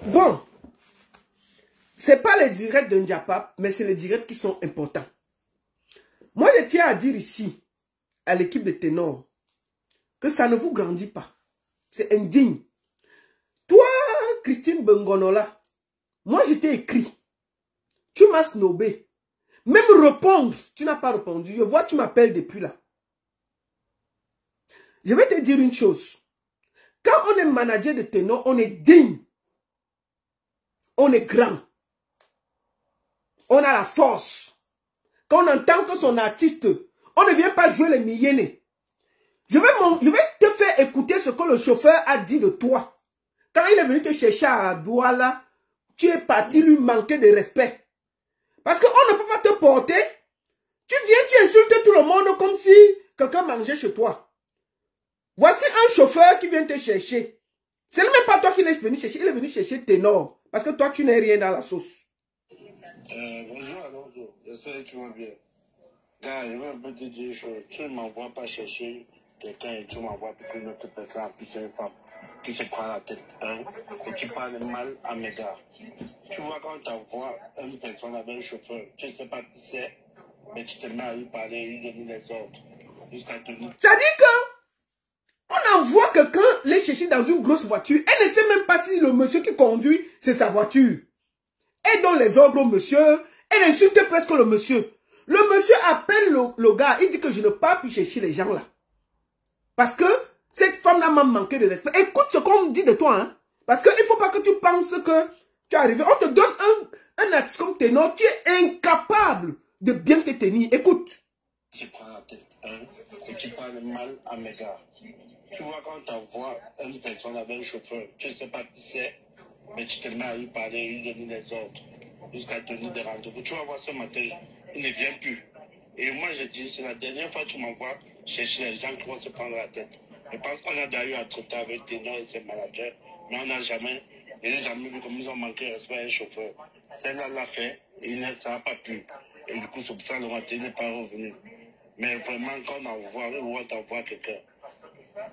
Bon, c'est pas les directs de Ndiapap, mais c'est les directs qui sont importants. Moi, je tiens à dire ici, à l'équipe de Ténor, que ça ne vous grandit pas. C'est indigne. Toi, Christine Bengonola, moi, je t'ai écrit. Tu m'as snobé. Même répondre, tu n'as pas répondu. Je vois, tu m'appelles depuis là. Je vais te dire une chose. Quand on est manager de Ténor, on est digne. On est grand. On a la force. Quand on entend que son artiste, on ne vient pas jouer les milliers. Je vais te faire écouter ce que le chauffeur a dit de toi. Quand il est venu te chercher à Douala, tu es parti lui manquer de respect. Parce qu'on ne peut pas te porter. Tu viens, tu insultes tout le monde comme si quelqu'un mangeait chez toi. Voici un chauffeur qui vient te chercher. Ce n'est même pas toi qui l'es venu chercher, il est venu chercher Ténor. Parce que toi, tu n'es rien dans la sauce. Bonjour, alors, j'espère que tu vas bien. Gars, je vais un peu te dire une chose. Tu ne m'envoies pas chercher quelqu'un et tu m'envoies pour une autre personne, en plus c'est une femme qui se prend la tête, hein, et qui parle mal à mes gars. Tu vois, quand tu envoies une personne avec un chauffeur, tu ne sais pas qui c'est, mais tu te mets à lui parler, lui donner les ordres, jusqu'à te dire. Ça dit que on envoie quelqu'un les chercher dans une grosse voiture. Elle ne sait même pas si le monsieur qui conduit, c'est sa voiture. Elle donne les ordres au monsieur. Elle insulte presque le monsieur. Le monsieur appelle le gars. Il dit que je ne peux pas plus chercher les gens là. Parce que cette femme-là m'a manqué de respect. Écoute ce qu'on me dit de toi. Hein? Parce qu'il ne faut pas que tu penses que tu es arrivé. On te donne un artiste comme Ténor. Tu es incapable de bien te tenir. Écoute. Tu prends la tête, hein, et tu parles mal à mes gars. Tu vois, quand tu envoies une personne avec un chauffeur, tu ne sais pas qui c'est, mais tu te mets à lui parler, lui donner les ordres, jusqu'à donner des rendez-vous. Tu vas voir ce matin, il ne vient plus. Et moi, je dis, c'est la dernière fois que tu m'envoies chercher les gens qui vont se prendre la tête. Je pense qu'on a d'ailleurs à traiter avec Ténor et ses managers, mais on n'a jamais vu comme ils ont manqué de respect à un chauffeur. Celle-là l'a fait, et ça n'a pas pu. Et du coup, c'est pour ça que le matin, il n'est pas revenu. Mais vraiment, quand on envoie quelqu'un,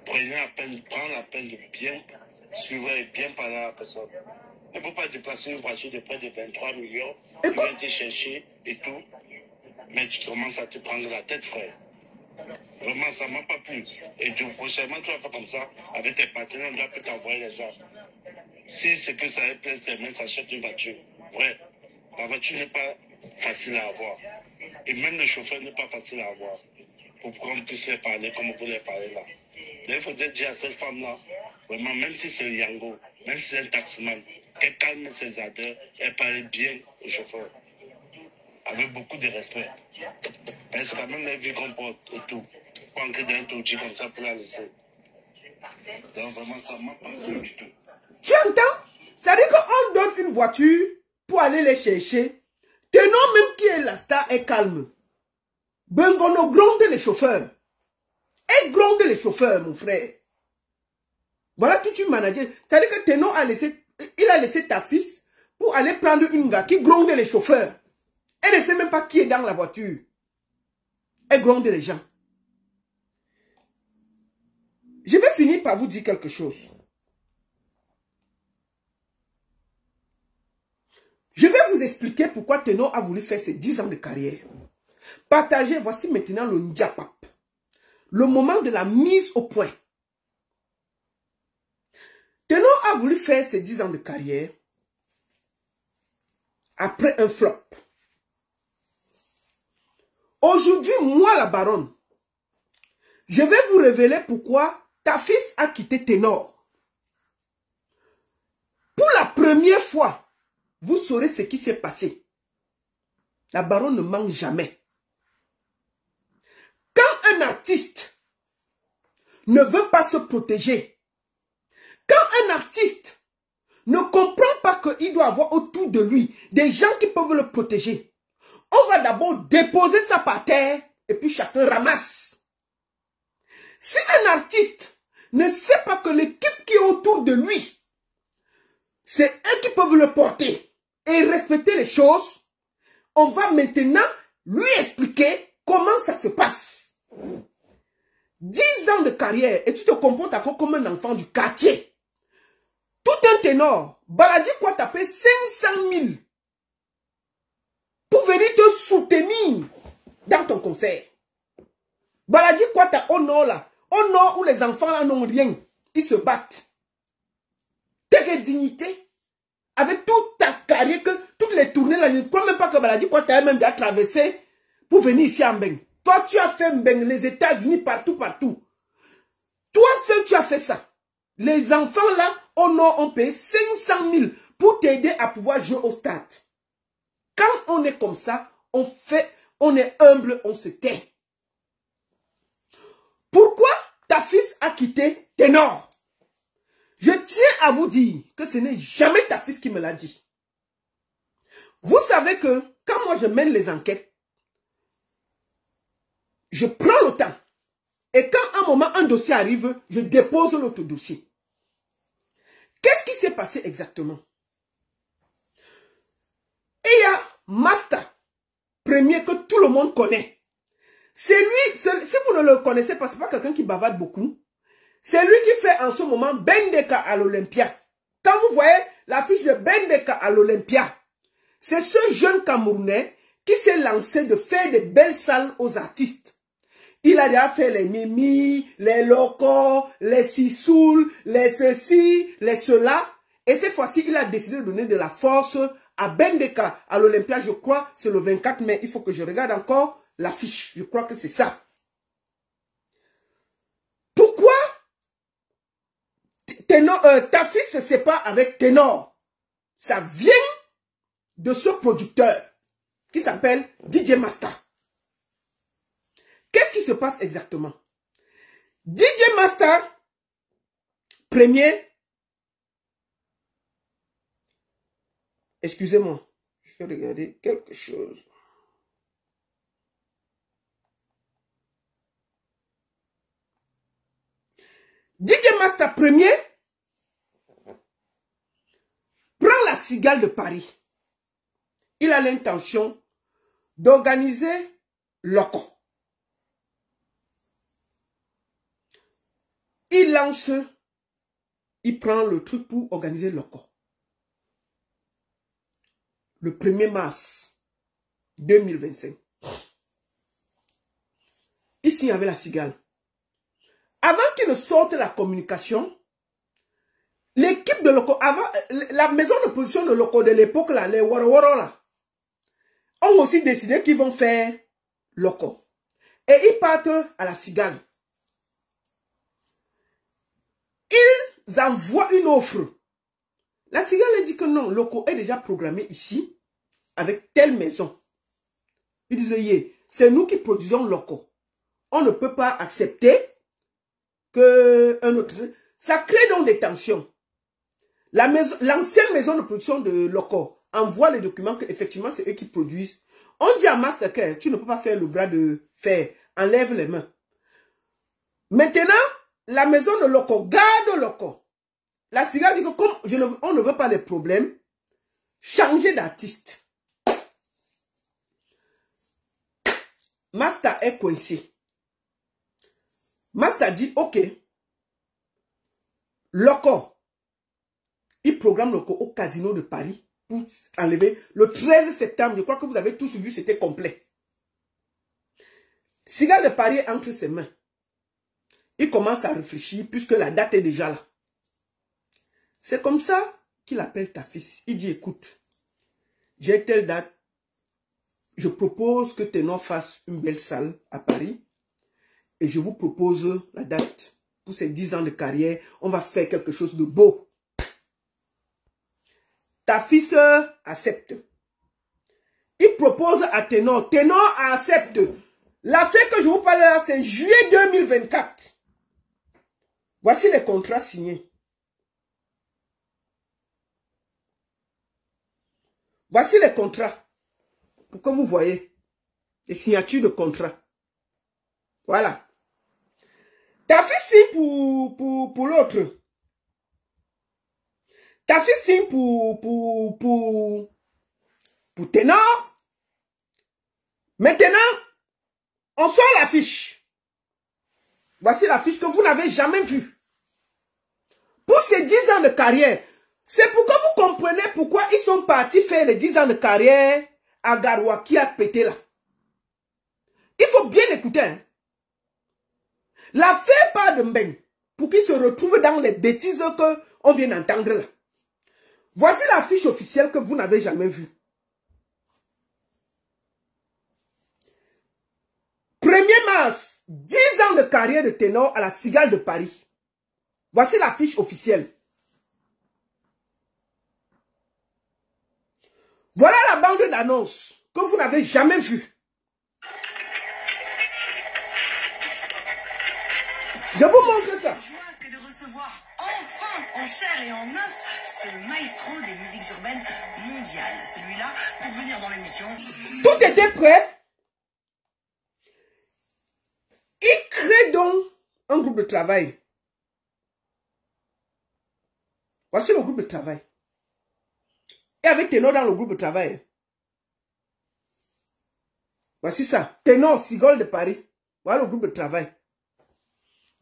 prends la peine de bien suivre et bien parler à la personne. On ne peut pas déplacer une voiture de près de 23 millions, il vient te chercher et tout, mais tu commences à te prendre la tête, frère. Vraiment, ça ne m'a pas plu. Et du prochainement, tu vas faire comme ça, avec tes partenaires, on doit peut t'envoyer les gens. Si c'est que ça est plein ses mains, ça achète une voiture. Vrai, la voiture n'est pas facile à avoir. Et même le chauffeur n'est pas facile à avoir. Pour qu'on puisse les parler comme vous les parlez là. Là, il faudrait dire à cette femme-là, vraiment, même si c'est un Yango, même si c'est un taximan, qu'elle calme ses ardeurs, elle parle bien au chauffeur. Avec beaucoup de respect. Parce que quand même la vie qu'on porte et tout. Pas entrer dans un touchy comme ça pour la laisser. Donc vraiment, ça m'a pas plu du tout. Tu entends? Ça dit qu'on donne une voiture pour aller les chercher. Ténor même qui est la star est calme. Bengono gronde les chauffeurs. Elle gronde les chauffeurs, mon frère. Voilà tout une manager. Ça dit que Ténor a laissé ta fils pour aller prendre une gars qui gronde les chauffeurs. Elle ne sait même pas qui est dans la voiture. Elle gronde les gens. Je vais finir par vous dire quelque chose. Je vais vous expliquer pourquoi Ténor a voulu faire ses 10 ans de carrière. Partagez, voici maintenant le Ndiapap. Le moment de la mise au point. Ténor a voulu faire ses 10 ans de carrière après un flop. Aujourd'hui, moi la baronne, je vais vous révéler pourquoi ta fils a quitté Ténor. Pour la première fois, vous saurez ce qui s'est passé. La baronne ne ment jamais. Quand un artiste ne veut pas se protéger, quand un artiste ne comprend pas qu'il doit avoir autour de lui des gens qui peuvent le protéger, on va d'abord déposer ça par terre et puis chacun ramasse. Si un artiste ne sait pas que l'équipe qui est autour de lui, c'est eux qui peuvent le porter et respecter les choses, on va maintenant lui expliquer comment ça se passe. 10 ans de carrière et tu te comportes encore comme un enfant du quartier. Tout un ténor, Baladi quoi taper 500 000 pour venir te soutenir dans ton concert. Baladi quoi t'as au nord là, au nord où les enfants là n'ont rien, ils se battent. Quelle dignité, avec toute ta carrière, toutes les tournées là, je ne crois même pas que Baladi quoi t'as même déjà traversé pour venir ici à Mbeng. Toi tu as fait Mbeng, les États-Unis, partout. Toi seul tu as fait ça. Les enfants là, au nord, ont payé 500 000 pour t'aider à pouvoir jouer au stade. Quand on est comme ça, on est humble, on se tait. Pourquoi ta fils a quitté Ténor? Je tiens à vous dire que ce n'est jamais ta fils qui me l'a dit. Vous savez que quand moi je mène les enquêtes, je prends le temps. Et quand à un moment un dossier arrive, je dépose l'autre dossier. Qu'est-ce qui s'est passé exactement? Il y a Master, premier que tout le monde connaît. C'est lui, si vous ne le connaissez pas, ce n'est pas quelqu'un qui bavarde beaucoup. C'est lui qui fait en ce moment Bendeka à l'Olympia. Quand vous voyez l'affiche de Bendeka à l'Olympia, c'est ce jeune Camerounais qui s'est lancé de faire des belles salles aux artistes. Il a déjà fait les Mimi, les Locos, les Sissoul, les ceci, les cela. Et cette fois-ci, il a décidé de donner de la force à Bendeka, à l'Olympia. Je crois c'est le 24 mai. Il faut que je regarde encore l'affiche. Je crois que c'est ça. Pourquoi ta fille se sépare avec Ténor? Ça vient de ce producteur qui s'appelle DJ Master. Qu'est-ce qui se passe exactement? DJ Master, premier, excusez-moi, je vais regarder quelque chose. DJ Master premier prend la Cigale de Paris. Il a l'intention d'organiser Loco. Il lance, il prend le truc pour organiser Loco. Le 1er mars 2025. Ici, il y avait la Cigale. Avant qu'il ne sorte la communication, l'équipe de Loco, avant, la maison de production de Loco de l'époque, là, les Waro là, ont aussi décidé qu'ils vont faire Loco. Et ils partent à la Cigale. Ils envoient une offre. La Cigale a dit que non, Loco est déjà programmé ici, avec telle maison. Ils disaient, c'est nous qui produisons Loco. On ne peut pas accepter que un autre... Ça crée donc des tensions. L'ancienne maison de production de Loco envoie les documents qu'effectivement c'est eux qui produisent. On dit à Mastercare, tu ne peux pas faire le bras de fer, enlève les mains. Maintenant, la maison de Loco garde Loco. La Cigale dit que comme on ne veut pas les problèmes, changez d'artiste. Master est coincé. Master dit, ok, Loco, il programme Loco au Casino de Paris pour enlever le 13 septembre. Je crois que vous avez tous vu, c'était complet. Cigale de Paris est entre ses mains. Il commence à réfléchir puisque la date est déjà là. C'est comme ça qu'il appelle ta fils. Il dit, écoute, j'ai telle date. Je propose que Ténor fasse une belle salle à Paris. Et je vous propose la date. Pour ces 10 ans de carrière, on va faire quelque chose de beau. Ta fils accepte. Il propose à Ténor. Ténor accepte. L'affaire que je vous parle là, c'est juillet 2024. Voici les contrats signés. Voici les contrats. Pour que vous voyez. Les signatures de contrat. Voilà. Ta fille signe pour l'autre. Ta fille signe pour Ténor. Maintenant, on sort la fiche. Voici la fiche que vous n'avez jamais vue. Pour ces 10 ans de carrière, C'est pourquoi vous comprenez pourquoi ils sont partis faire les 10 ans de carrière à Garoua qui a pété là. Il faut bien écouter. Hein. La fait pas de Mbeng pour qu'ils se retrouvent dans les bêtises qu'on vient d'entendre là. Voici la fiche officielle que vous n'avez jamais vue. 1er mars, 10 ans de carrière de ténor à la Cigale de Paris. Voici la fiche officielle. Voilà la bande d'annonces que vous n'avez jamais vue. Je vous montre ça. Joie que de recevoir enfin en chair et en os ce maestro des musiques urbaines mondiales. Celui-là, pour venir dans l'émission. Tout était prêt. Il crée donc un groupe de travail. Voici le groupe de travail. Et avec Ténor dans le groupe de travail. Voici ça. Ténor, Cigale de Paris. Voilà le groupe de travail.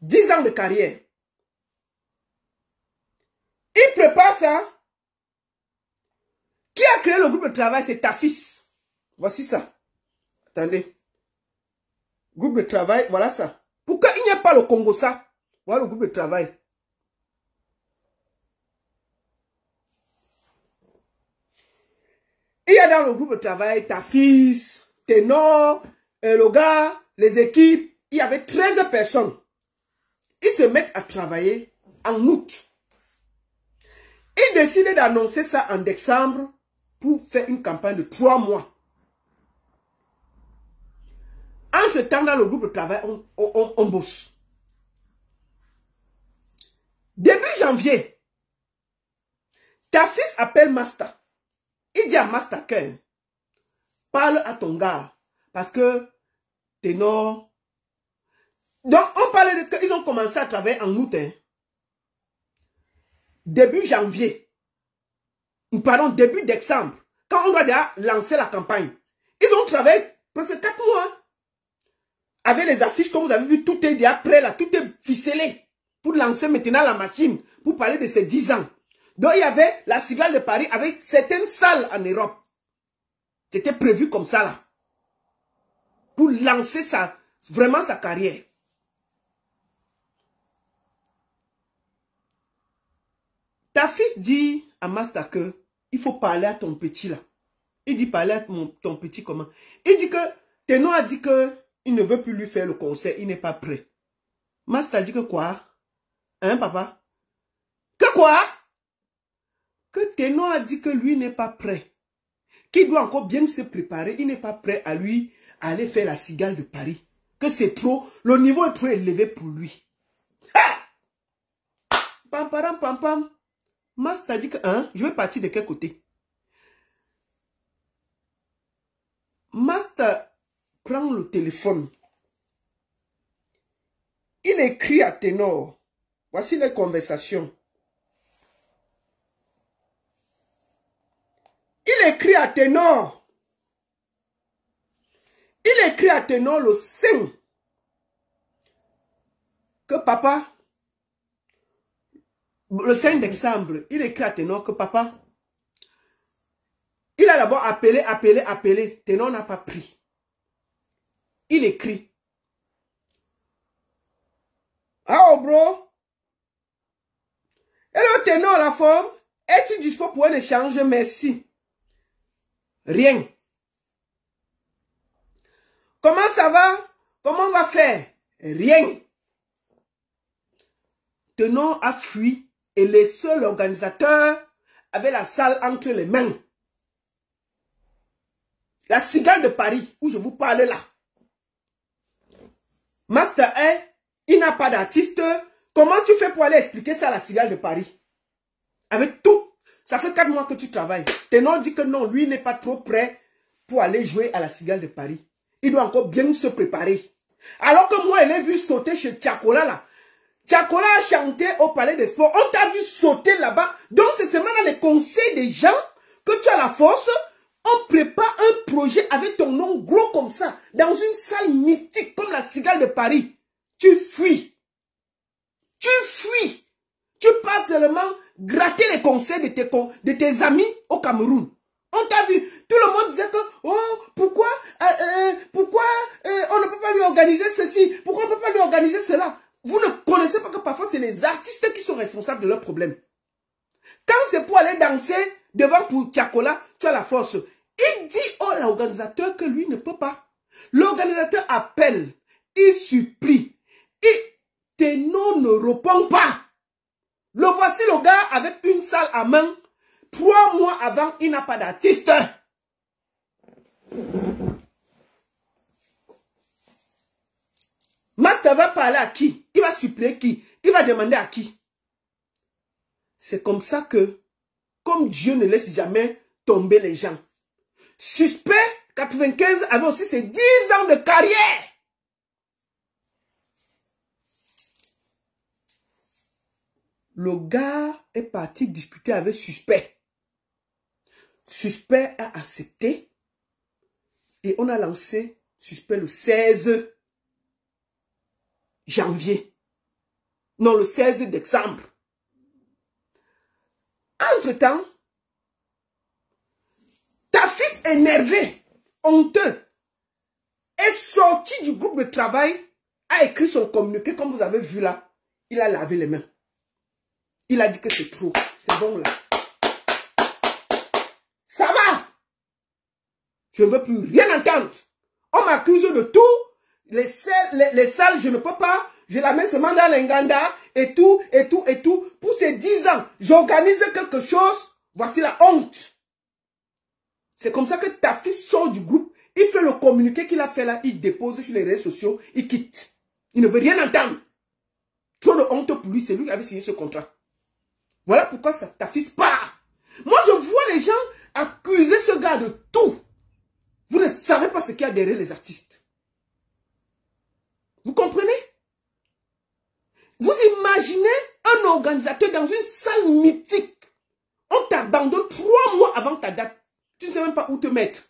10 ans de carrière. Il prépare ça. Qui a créé le groupe de travail? C'est Tafis. Voici ça. Attendez. Groupe de travail, voilà ça. Pourquoi il n'y a pas le Congo ça? Voilà le groupe de travail. Il y a dans le groupe de travail Tafis, Ténor, le gars, les équipes. Il y avait 13 personnes. Ils se mettent à travailler en août. Ils décident d'annoncer ça en décembre pour faire une campagne de 3 mois. En ce temps, dans le groupe de travail, on bosse. Début janvier, ta fils appelle Master. Il dit à Master que parle à ton gars parce que Ténor. Donc, on parlait de qu'ils ont commencé à travailler en août. Hein. Début janvier. Pardon, début décembre. Quand on doit déjà lancer la campagne. Ils ont travaillé presque 4 mois. Avec les affiches, comme vous avez vu, tout est déjà prêt là. Tout est ficelé. Pour lancer maintenant la machine. Pour parler de ces 10 ans. Donc, il y avait la Cigale de Paris avec certaines salles en Europe. C'était prévu comme ça là. Pour lancer vraiment sa carrière. Ta fils dit à Master que il faut parler à ton petit là. Il dit parler à ton petit comment? Il dit que Ténor a dit que il ne veut plus lui faire le concert, il n'est pas prêt. Master dit que quoi? Hein papa? Que quoi? Que Ténor a dit que lui n'est pas prêt. Qu'il doit encore bien se préparer, il n'est pas prêt à lui aller faire la Cigale de Paris. Que c'est trop, le niveau est trop élevé pour lui. Ha! Pam pam pam pam. Master dit que, hein, je vais partir de quel côté? Master prend le téléphone. Il écrit à Ténor. Voici les conversations. Il écrit à Ténor. Il écrit à Ténor le 5. Que papa... Le 5 décembre, il écrit à Ténor que papa, il a d'abord appelé. Ténor n'a pas pris. Il écrit. Oh bro. Hello Ténor, la forme. Es-tu dispo pour un échange? Merci. Rien. Comment ça va? Comment on va faire? Rien. Ténor a fui. Et les seuls organisateurs avaient la salle entre les mains. La Cigale de Paris, où je vous parle là. Master 1, il n'a pas d'artiste. Comment tu fais pour aller expliquer ça à la Cigale de Paris? Avec tout. Ça fait 4 mois que tu travailles. Ténor dit que non, lui n'est pas trop prêt pour aller jouer à la Cigale de Paris. Il doit encore bien se préparer. Alors que moi, je l'ai vu sauter chez Tiakola là. Tiakola a chanté au Palais des Sports. On t'a vu sauter là-bas. Donc, c'est seulement dans les conseils des gens que tu as la force. On prépare un projet avec ton nom gros comme ça. Dans une salle mythique comme la Cigale de Paris. Tu fuis. Tu fuis. Tu passes seulement gratter les conseils de tes amis au Cameroun. On t'a vu, tout le monde disait que, oh, pourquoi on ne peut pas lui organiser ceci, pourquoi on ne peut pas lui organiser cela. Vous ne connaissez pas que parfois c'est les artistes qui sont responsables de leurs problèmes. Quand c'est pour aller danser devant pour Tchakola, tu as la force. Il dit à l'organisateur que lui ne peut pas. L'organisateur appelle, il supplie, et Teno ne répond pas. Le voici le gars avec une salle à main. 3 mois avant, il n'a pas d'artiste. Master va parler à qui? Il va supplier qui? Il va demander à qui? C'est comme ça que, comme Dieu ne laisse jamais tomber les gens. Suspect 95 avait aussi ses 10 ans de carrière. Le gars est parti discuter avec Suspect. Suspect a accepté et on a lancé Suspect le 16 janvier. Non, le 16 décembre. Entre-temps, ta fils énervé, honteux, est sorti du groupe de travail, a écrit son communiqué, comme vous avez vu là. Il a lavé les mains. Il a dit que c'est trop. C'est bon là. Ça va. Je ne veux plus rien entendre. On m'accuse de tout. Les salles, je ne peux pas. Je la mets seulement dans l'Inganda et tout, et tout, et tout. Pour ces 10 ans, j'organise quelque chose. Voici la honte. C'est comme ça que ta fille sort du groupe. Il fait le communiqué qu'il a fait là. Il dépose sur les réseaux sociaux. Il quitte. Il ne veut rien entendre. Trop de honte pour lui. C'est lui qui avait signé ce contrat. Voilà pourquoi ta fille part. Moi, je vois les gens accuser ce gars de tout. Vous ne savez pas ce qu'il y a derrière les artistes. Vous comprenez? Vous imaginez un organisateur dans une salle mythique. On t'abandonne 3 mois avant ta date. Tu ne sais même pas où te mettre.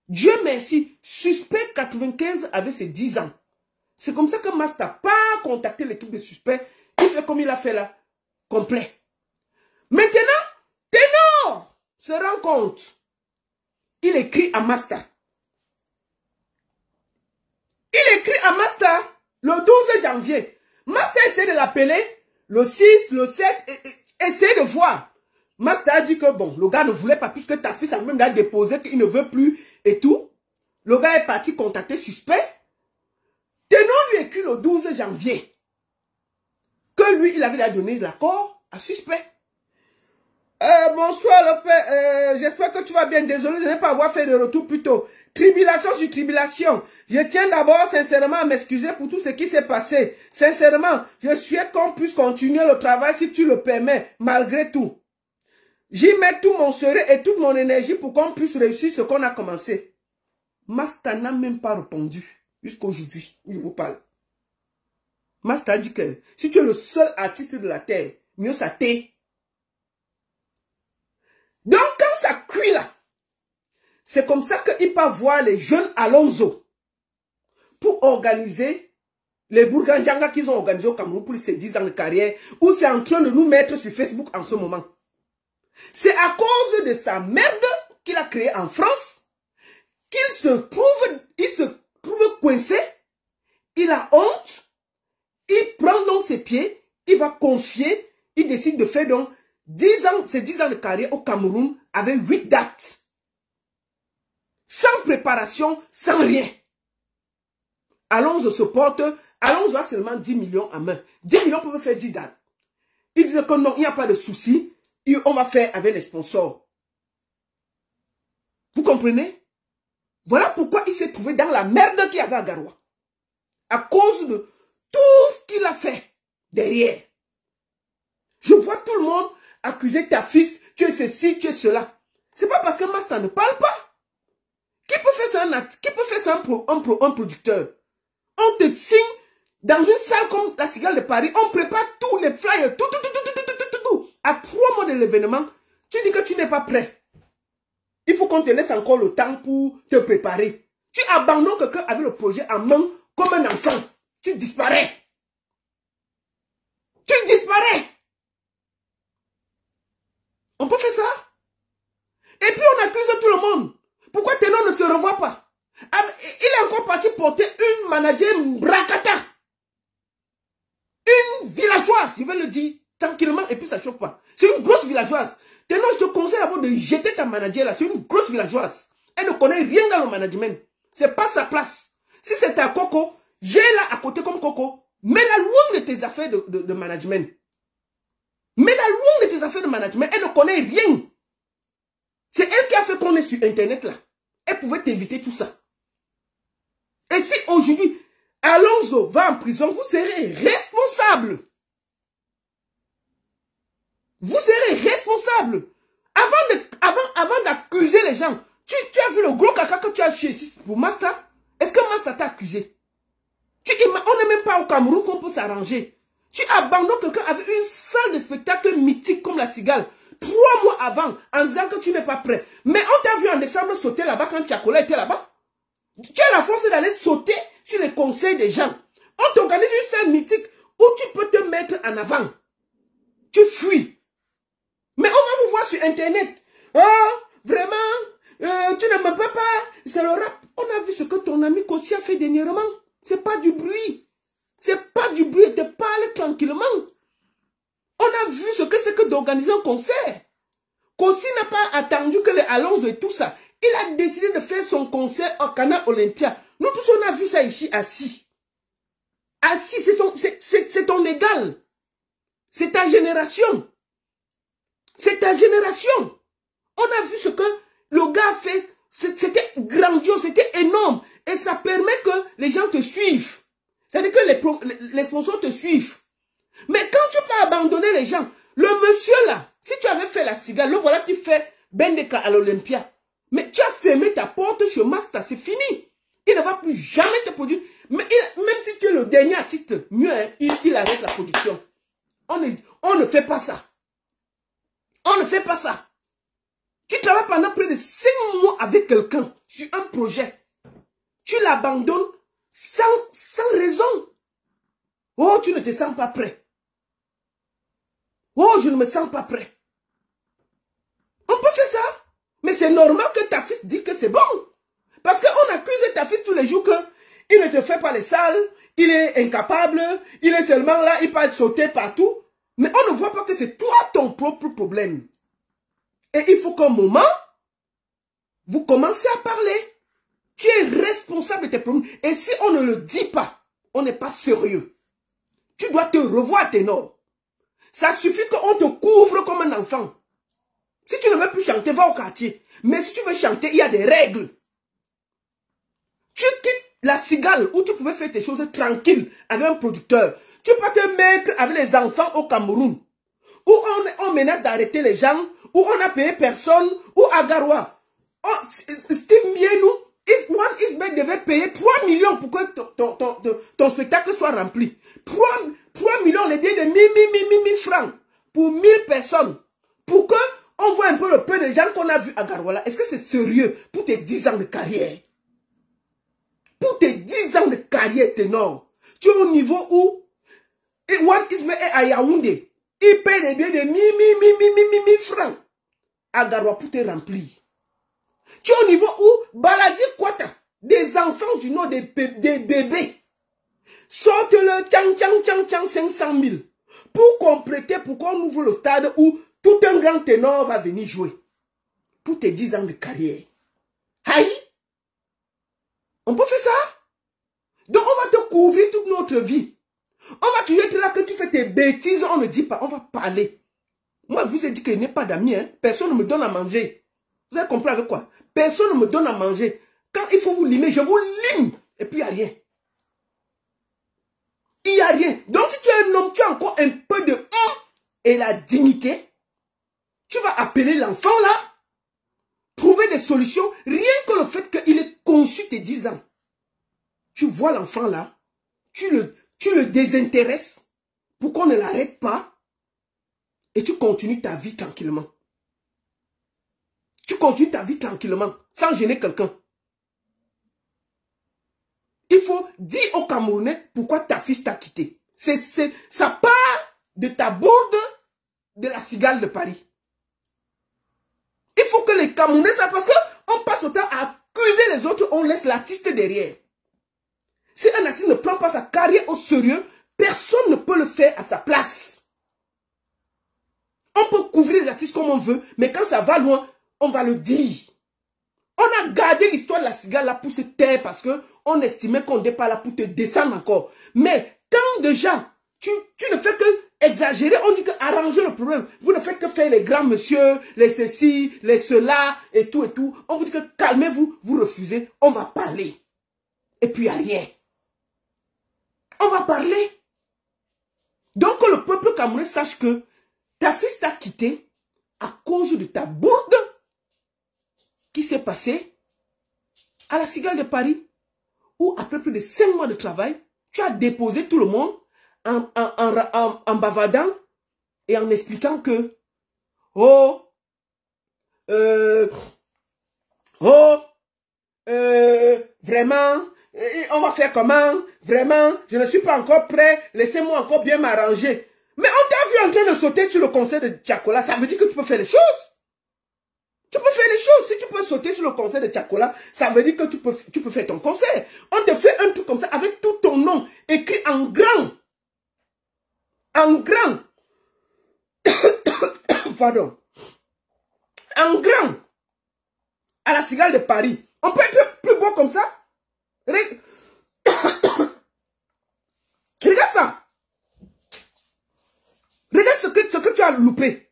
Dieu merci, Suspect 95 avait ses 10 ans. C'est comme ça que Master n'a pas contacté l'équipe de Suspect. Il fait comme il a fait là. Complet. Maintenant, Ténor se rend compte. Il écrit à Master. Il écrit à Master le 12 janvier. Master essaie de l'appeler le 6, le 7, essaie de voir. Master a dit que bon, le gars ne voulait pas puisque ta fille a même déposé qu'il ne veut plus et tout. Le gars est parti contacter Suspect. Ténor lui écrit le 12 janvier. Que lui, il avait donné l'accord à Suspect. Bonsoir le père, j'espère que tu vas bien. Désolé de ne pas avoir fait de retour plus tôt. Tribulation sur tribulation. Je tiens d'abord sincèrement à m'excuser pour tout ce qui s'est passé. Sincèrement, je souhaite qu'on puisse continuer le travail si tu le permets, malgré tout. J'y mets tout mon sérieux et toute mon énergie pour qu'on puisse réussir ce qu'on a commencé. Master n'a même pas répondu jusqu'aujourd'hui. Je vous parle. Master dit que si tu es le seul artiste de la terre, mieux ça t'est. Donc quand ça cuit là, c'est comme ça qu'il peut voir les jeunes Alonso pour organiser les Bourgandjanga qu'ils ont organisé au Cameroun pour ces 10 ans de carrière, où c'est en train de nous mettre sur Facebook en ce moment. C'est à cause de sa merde qu'il a créée en France qu'il se trouve coincé, il a honte, il prend dans ses pieds, il va confier, il décide de faire donc 10 ans, ces 10 ans de carrière au Cameroun avec 8 dates. Sans préparation, sans rien. Alonso se porte, Alonso a seulement 10 millions à main. 10 millions peuvent faire 10 dates. Il disait que non, il n'y a pas de souci, on va faire avec les sponsors. Vous comprenez? Voilà pourquoi il s'est trouvé dans la merde qu'il y avait à Garoua. À cause de tout ce qu'il a fait derrière. Je vois tout le monde accuser ta fille, tu es ceci, tu es cela. C'est pas parce que Master ne parle pas. Qui peut faire ça, un producteur? On te signe dans une salle comme la Cigale de Paris, on prépare tous les flyers, tout. À 3 mois de l'événement, tu dis que tu n'es pas prêt. Il faut qu'on te laisse encore le temps pour te préparer. Tu abandonnes quelqu'un avec le projet en main comme un enfant. Tu disparais. Tu disparais. On peut faire ça. Et puis on accuse tout le monde. Pourquoi Ténor ne se revoit pas? Il est encore parti porter une manager bracata. Une villageoise, je vais le dire tranquillement et puis ça ne chauffe pas. C'est une grosse villageoise. Ténor, je te conseille d'abord de jeter ta manager là. C'est une grosse villageoise. Elle ne connaît rien dans le management. C'est pas sa place. Si c'était à Coco, j'ai là à côté comme Coco. Mets-la loin de tes affaires de management. Mets-la loin de tes affaires de management. Elle ne connaît rien. C'est elle qui a fait qu'on est sur Internet là. Elle pouvait t'éviter tout ça. Et si aujourd'hui, Alonso va en prison, vous serez responsable. Vous serez responsable. Avant d'accuser les gens, tu as vu le gros caca que tu as chez pour Masta? Est-ce que Masta t'a accusé? On n'est même pas au Cameroun qu'on peut s'arranger. Tu abandonnes quelqu'un avec une salle de spectacle mythique comme la Cigale 3 mois avant en disant que tu n'es pas prêt. Mais on t'a vu en exemple sauter là-bas quand Tiakola était là-bas. Tu as la force d'aller sauter sur les conseils des gens. On t'organise une salle mythique où tu peux te mettre en avant. Tu fuis. Mais on va vous voir sur Internet. Oh, vraiment, tu ne me peux pas. C'est le rap. On a vu ce que ton ami Kossi a fait dernièrement. C'est pas du bruit. C'est pas du bruit. Te parle tranquillement. On a vu ce que c'est que d'organiser un concert. Kossi n'a pas attendu que les Alonso et tout ça. Il a décidé de faire son concert au Canal Olympia. Nous tous, on a vu ça ici, assis. Assis, c'est ton égal. C'est ta génération. C'est ta génération. On a vu ce que le gars a fait. C'était grandiose, c'était énorme. Et ça permet que les gens te suivent. C'est-à-dire que les sponsors te suivent. Mais quand tu peux abandonner les gens, le monsieur là, si tu avais fait la Cigale, le voilà qui fait Bendeka à l'Olympia. Mais tu as fermé ta porte chez Masta, c'est fini. Il ne va plus jamais te produire. Mais même si tu es le dernier artiste, mieux, hein, il arrête la production. On ne fait pas ça. On ne fait pas ça. Tu travailles pendant près de 5 mois avec quelqu'un sur un projet. Tu l'abandonnes sans raison. Oh, tu ne te sens pas prêt. Oh, je ne me sens pas prêt. On peut faire ça. Mais c'est normal que ta fille dise que c'est bon. Parce qu'on accuse ta fille tous les jours qu'il ne te fait pas les salles, il est incapable, il est seulement là, il peut sauter partout. Mais on ne voit pas que c'est toi ton propre problème. Et il faut qu'un moment, vous commencez à parler. Tu es responsable de tes problèmes. Et si on ne le dit pas, on n'est pas sérieux. Tu dois te revoir, Ténor. Ça suffit qu'on te couvre comme un enfant. Si tu ne veux plus chanter, va au quartier. Mais si tu veux chanter, il y a des règles. Tu quittes la Cigale où tu pouvais faire tes choses tranquilles avec un producteur. Tu peux te mettre avec les enfants au Cameroun. Où on menace d'arrêter les gens. Où on n'a payé personne. Ou à Garoua. Oh, Steve Mienou, One Isbeth devait payer 3 millions pour que ton spectacle soit rempli. 3 millions, les biens de 1000 francs. Pour 1000 personnes. Pour que on voit un peu le peu de gens qu'on a vu à Garouala. Est-ce que c'est sérieux pour tes 10 ans de carrière? Pour tes 10 ans de carrière, Ténor, tu es au niveau où One Isbeth est à Yaoundé. Il paye les biens de 1000 francs à Garoua pour te remplir. Tu es au niveau où Baladi Kwata, des enfants du nom des bébés, sortent le tchang 500 000 pour compléter, pour qu'on ouvre le stade où tout un grand ténor va venir jouer. Pour tes 10 ans de carrière. Aïe! On peut faire ça? Donc on va te couvrir toute notre vie. On va toujours être là que tu fais tes bêtises, on ne dit pas, on va parler. Moi, je vous ai dit qu'il n'y a pas d'amis, hein? Personne ne me donne à manger. Vous avez compris avec quoi? Personne ne me donne à manger. Quand il faut vous limer, je vous lime. Et puis il n'y a rien. Il n'y a rien. Donc si tu es un homme, tu as encore un peu de et la dignité. Tu vas appeler l'enfant là. Trouver des solutions. Rien que le fait qu'il ait conçu tes 10 ans. Tu vois l'enfant là. Tu le désintéresses. Pour qu'on ne l'arrête pas. Et tu continues ta vie tranquillement. Tu continues ta vie tranquillement, sans gêner quelqu'un. Il faut dire aux Camerounais pourquoi ta fille t'a quitté. Ça part de ta bourde de la Cigale de Paris. que les Camerounais savent, parce qu'on passe autant à accuser les autres, on laisse l'artiste derrière. Si un artiste ne prend pas sa carrière au sérieux, personne ne peut le faire à sa place. On peut couvrir les artistes comme on veut, mais quand ça va loin, on va le dire. On a gardé l'histoire de la cigale là pour se taire parce qu'on estimait qu'on n'était pas là pour te descendre encore. Mais quand déjà, tu ne fais que exagérer, on dit que arranger le problème. Vous ne faites que faire les grands monsieur, les ceci, les cela et tout et tout. On vous dit que calmez-vous, vous refusez, on va parler. Et puis il n'y a rien. On va parler. Donc que le peuple camerounais sache que ta fille t'a quitté à cause de ta bourde qui s'est passée à la Cigale de Paris, où après plus de 5 mois de travail, tu as déposé tout le monde en bavardant et en expliquant que vraiment, on va faire comment? Vraiment, je ne suis pas encore prêt, laissez-moi encore bien m'arranger. Mais on t'a vu en train de sauter sur le conseil de Tchakola, ça veut dire que tu peux faire les choses. Tu peux faire les choses. Si tu peux sauter sur le conseil de Tchakola, ça veut dire que tu peux faire ton conseil. On te fait un truc comme ça avec tout ton nom écrit en grand. En grand. Pardon. En grand. À la Cigale de Paris. On peut être plus beau comme ça. Regarde ça. Regarde ce que tu as loupé.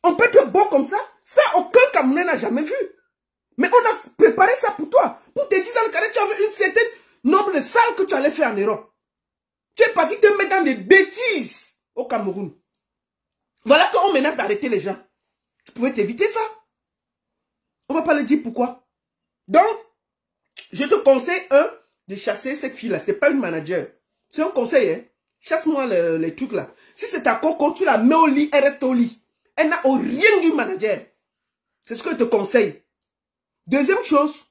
On peut être beau comme ça. Ça, aucun Camerounais n'a jamais vu. Mais on a préparé ça pour toi. Pour tes 10 ans de carrière, tu avais une certaine nombre de salles que tu allais faire en Europe. Tu es parti te mettre dans des bêtises au Cameroun. Voilà qu'on menace d'arrêter les gens. Tu pouvais t'éviter ça. On ne va pas le dire pourquoi. Donc, je te conseille, de chasser cette fille-là. Ce n'est pas une manager. C'est un conseil, hein. Chasse-moi les trucs là. Si c'est ta coco, tu la mets au lit, elle reste au lit. Elle n'a rien du manager. C'est ce que je te conseille. Deuxième chose,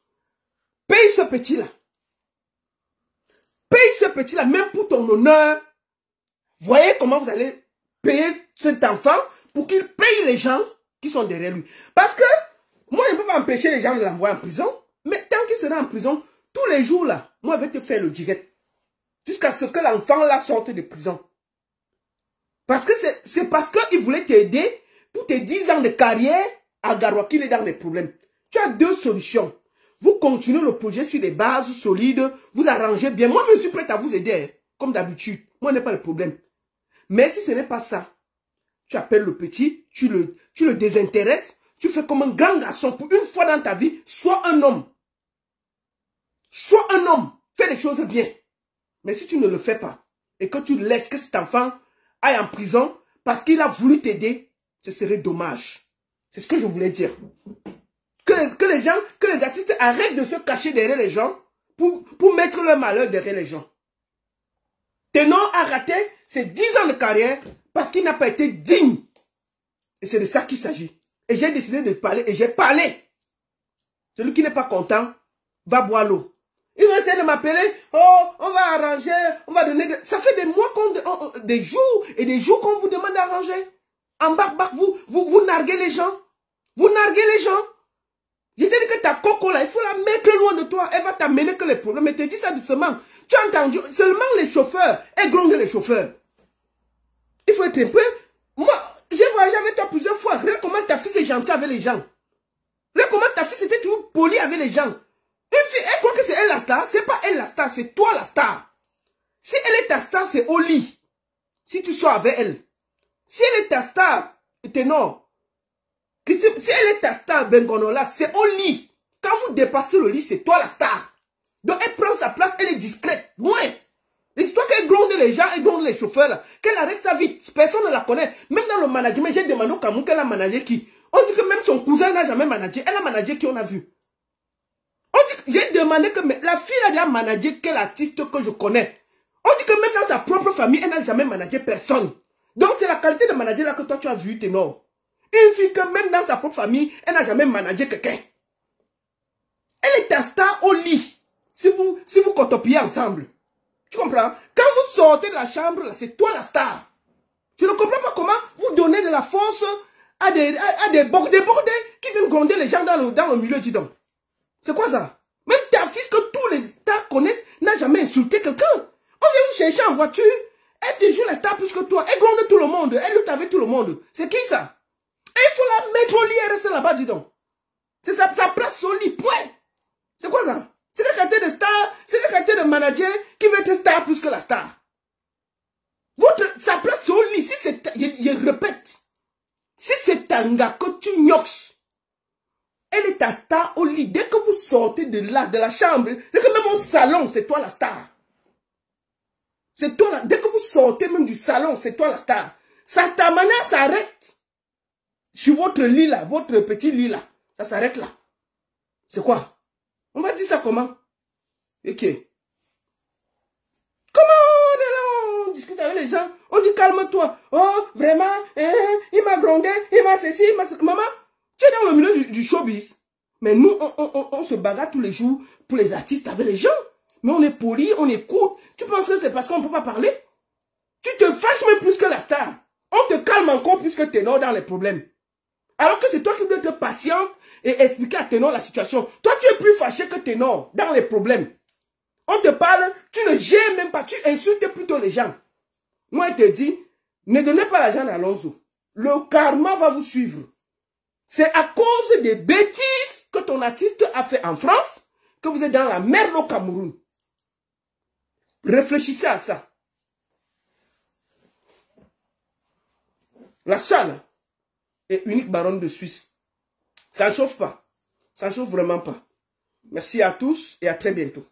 paye ce petit-là. Paye ce petit-là, même pour ton honneur. Voyez comment vous allez payer cet enfant pour qu'il paye les gens qui sont derrière lui. Parce que, moi, je ne peux pas empêcher les gens de l'envoyer en prison. Mais tant qu'il sera en prison, tous les jours là, moi, je vais te faire le direct. Jusqu'à ce que l'enfant là sorte de prison. Parce que c'est parce qu'il voulait t'aider pour tes 10 ans de carrière à Garoua qu'il est dans les problèmes. Tu as deux solutions. Vous continuez le projet sur des bases solides, vous arrangez bien. Moi, je suis prêt à vous aider, hein, comme d'habitude. Moi, je n'ai pas de problème. Mais si ce n'est pas ça, tu appelles le petit, tu le désintéresses, tu fais comme un grand garçon pour une fois dans ta vie, sois un homme. Sois un homme. Fais les choses bien. Mais si tu ne le fais pas, et que tu laisses que cet enfant aille en prison parce qu'il a voulu t'aider, ce serait dommage. C'est ce que je voulais dire. Que les artistes arrêtent de se cacher derrière les gens pour mettre leur malheur derrière les gens. Ténor a raté ses 10 ans de carrière parce qu'il n'a pas été digne. Et c'est de ça qu'il s'agit. Et j'ai décidé de parler et j'ai parlé. Celui qui n'est pas content va boire l'eau. Ils vont essayer de m'appeler. Oh, on va arranger, on va donner... Ça fait des mois, des jours et des jours qu'on vous demande d'arranger. En bac, vous narguez les gens. Vous narguez les gens. Je t'ai dit que ta coco là, il faut la mettre loin de toi. Elle va t'amener que les problèmes. Mais te dis ça doucement. Tu as entendu, seulement les chauffeurs. Elle gronde les chauffeurs. Il faut être un peu... Moi, j'ai voyagé avec toi plusieurs fois. Regarde comment ta fille est gentille avec les gens. Regarde comment ta fille c'était toujours polie avec les gens. Une fille, elle croit que c'est elle la star. C'est pas elle la star, c'est toi la star. Si elle est ta star, c'est au lit. Si tu sois avec elle. Si elle est ta star, Ténor. Si elle est ta star, Bengonola, c'est au lit. Quand vous dépassez le lit, c'est toi la star. Donc elle prend sa place, elle est discrète. Ouais. L'histoire qu'elle gronde les gens, elle gronde les chauffeurs là. Qu'elle arrête sa vie. Personne ne la connaît. Même dans le management, j'ai demandé au Cameroun qu'elle a managé qui. On dit que même son cousin n'a jamais managé. Elle a managé qui on a vu. J'ai demandé que la fille a déjà managé quel artiste que je connais. On dit que même dans sa propre famille, elle n'a jamais managé personne. Donc c'est la qualité de manager là que toi tu as vu, Ténor. Une fille que même dans sa propre famille, elle n'a jamais managé quelqu'un. Elle est ta star au lit. Si vous cotopiez ensemble. Tu comprends? Quand vous sortez de la chambre, c'est toi la star. Je ne comprends pas comment vous donnez de la force à des bordés qui qui viennent gronder les gens dans le milieu, dis donc. C'est quoi ça? Même ta fille que tous les stars connaissent n'a jamais insulté quelqu'un. On vient vous chercher en voiture, elle te joue la star plus que toi, elle gronde tout le monde, elle lutte avec tout le monde. C'est qui ça? Et il faut la mettre au lit et rester là-bas, dis donc. C'est sa place au lit, point. C'est quoi ça? C'est la qualité de star, c'est la qualité de manager qui veut être star plus que la star. Sa place au lit, si c'est, je répète, si c'est un gars que tu gnox, elle est ta star au lit. Dès que vous sortez de là, de la chambre, dès que même au salon, c'est toi la star. C'est toi dès que vous sortez même du salon, c'est toi la star. Ta manière s'arrête sur votre lit là, votre petit lit là. Ça s'arrête là. C'est quoi? On va dire ça comment? Ok. Comment on est là, on discute avec les gens, on dit calme-toi. Oh, vraiment, il m'a grondé, il m'a ceci, il m'a ceci. Maman, tu es dans le milieu du showbiz. Mais nous, on se bagarre tous les jours pour les artistes avec les gens. Mais on est poli, on écoute. Tu penses que c'est parce qu'on ne peut pas parler? Tu te fâches même plus que la star. On te calme encore plus que Ténor dans les problèmes. Alors que c'est toi qui dois être patiente et expliquer à Ténor la situation. Toi, tu es plus fâché que Ténor dans les problèmes. On te parle, tu ne gères même pas, tu insultes plutôt les gens. Moi, je te dis, ne donnez pas l'argent à Alonso. Le karma va vous suivre. C'est à cause des bêtises que ton artiste a fait en France que vous êtes dans la merde au Cameroun. Réfléchissez à ça. La seule et unique baronne de Suisse. Ça ne chauffe pas. Ça ne chauffe vraiment pas. Merci à tous et à très bientôt.